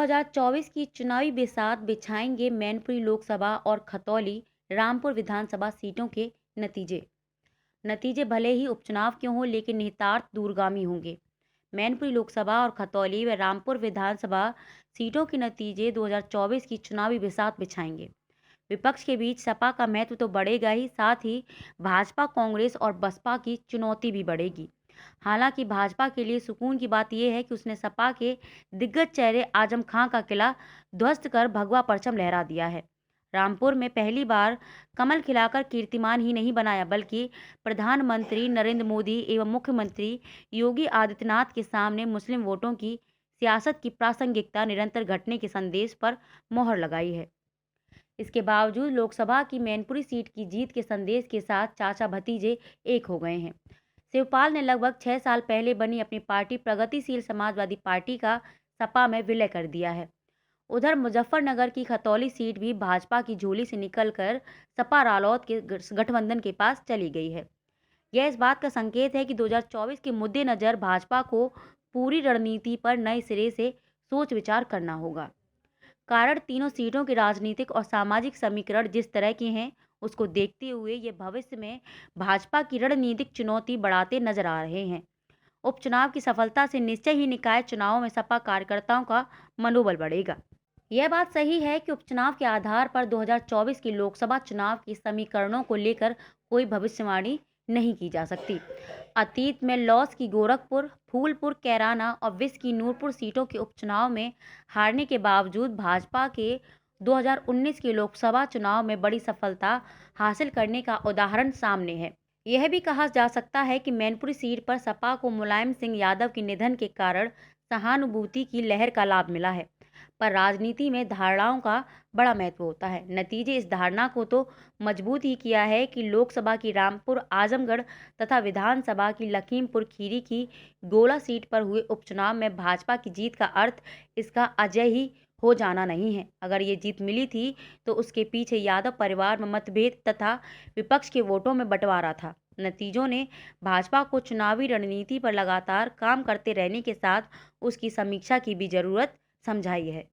2024 की चुनावी बिसात बिछाएंगे मैनपुरी लोकसभा और खतौली रामपुर विधानसभा सीटों के नतीजे। नतीजे भले ही उपचुनाव के हों, लेकिन निहितार्थ दूरगामी होंगे। मैनपुरी लोकसभा और खतौली व रामपुर विधानसभा सीटों के नतीजे 2024 की चुनावी बिसात बिछाएंगे। विपक्ष के बीच सपा का महत्व तो बढ़ेगा ही, साथ ही भाजपा, कांग्रेस और बसपा की चुनौती भी बढ़ेगी। हालांकि भाजपा के लिए सुकून की बात यह है कि उसने सपा के दिग्गज चेहरे आजम खां का किला ध्वस्त कर भगवा परचम लहरा दिया है। रामपुर में पहली बार कमल खिलाकर कीर्तिमान ही नहीं बनाया, बल्कि प्रधानमंत्री नरेंद्र मोदी एवं मुख्यमंत्री योगी आदित्यनाथ के सामने मुस्लिम वोटों की सियासत की प्रासंगिकता निरंतर घटने के संदेश पर मोहर लगाई है। इसके बावजूद लोकसभा की मैनपुरी सीट की जीत के संदेश के साथ चाचा भतीजे एक हो गए हैं। शिवपाल ने लगभग 6 साल पहले बनी अपनी पार्टी प्रगतिशील समाजवादी पार्टी का सपा में विलय कर दिया है। उधर मुजफ्फरनगर की खतौली सीट भी भाजपा की झोली से निकलकर सपा रालोद के गठबंधन के पास चली गई है। यह इस बात का संकेत है कि 2024 के मद्देनजर भाजपा को पूरी रणनीति पर नए सिरे से सोच विचार करना होगा। कारण तीनों सीटों के राजनीतिक और सामाजिक समीकरण जिस तरह के हैं, उसको देखते हुए ये भविष्य में भाजपा की रणनीतिक चुनौती बढ़ाते नजर आ रहे हैं। उपचुनाव की सफलता से निश्चय ही निकाय चुनावों में सपा कार्यकर्ताओं का मनोबल बढ़ेगा। यह बात सही है कि उपचुनाव के आधार पर 2024 के लोकसभा चुनाव के समीकरणों को लेकर कोई भविष्यवाणी नहीं की जा सकती। अतीत में लॉस की गोरखपुर, फूलपुर, कैराना और विस की नूरपुर सीटों के उपचुनाव में हारने के बावजूद भाजपा के 2019 के लोकसभा चुनाव में बड़ी सफलता हासिल करने का उदाहरण सामने है। यह भी कहा जा सकता है कि मैनपुरी सीट पर सपा को मुलायम सिंह यादव के निधन के कारण सहानुभूति की लहर का लाभ मिला है, पर राजनीति में धारणाओं का बड़ा महत्व होता है। नतीजे इस धारणा को तो मजबूत ही किया है कि लोकसभा की रामपुर, आजमगढ़ तथा विधानसभा की लखीमपुर खीरी की गोला सीट पर हुए उपचुनाव में भाजपा की जीत का अर्थ इसका अजय ही हो जाना नहीं है। अगर ये जीत मिली थी तो उसके पीछे यादव परिवार में मतभेद तथा विपक्ष के वोटों में बंटवारा था। नतीजों ने भाजपा को चुनावी रणनीति पर लगातार काम करते रहने के साथ उसकी समीक्षा की भी जरूरत समझाई है।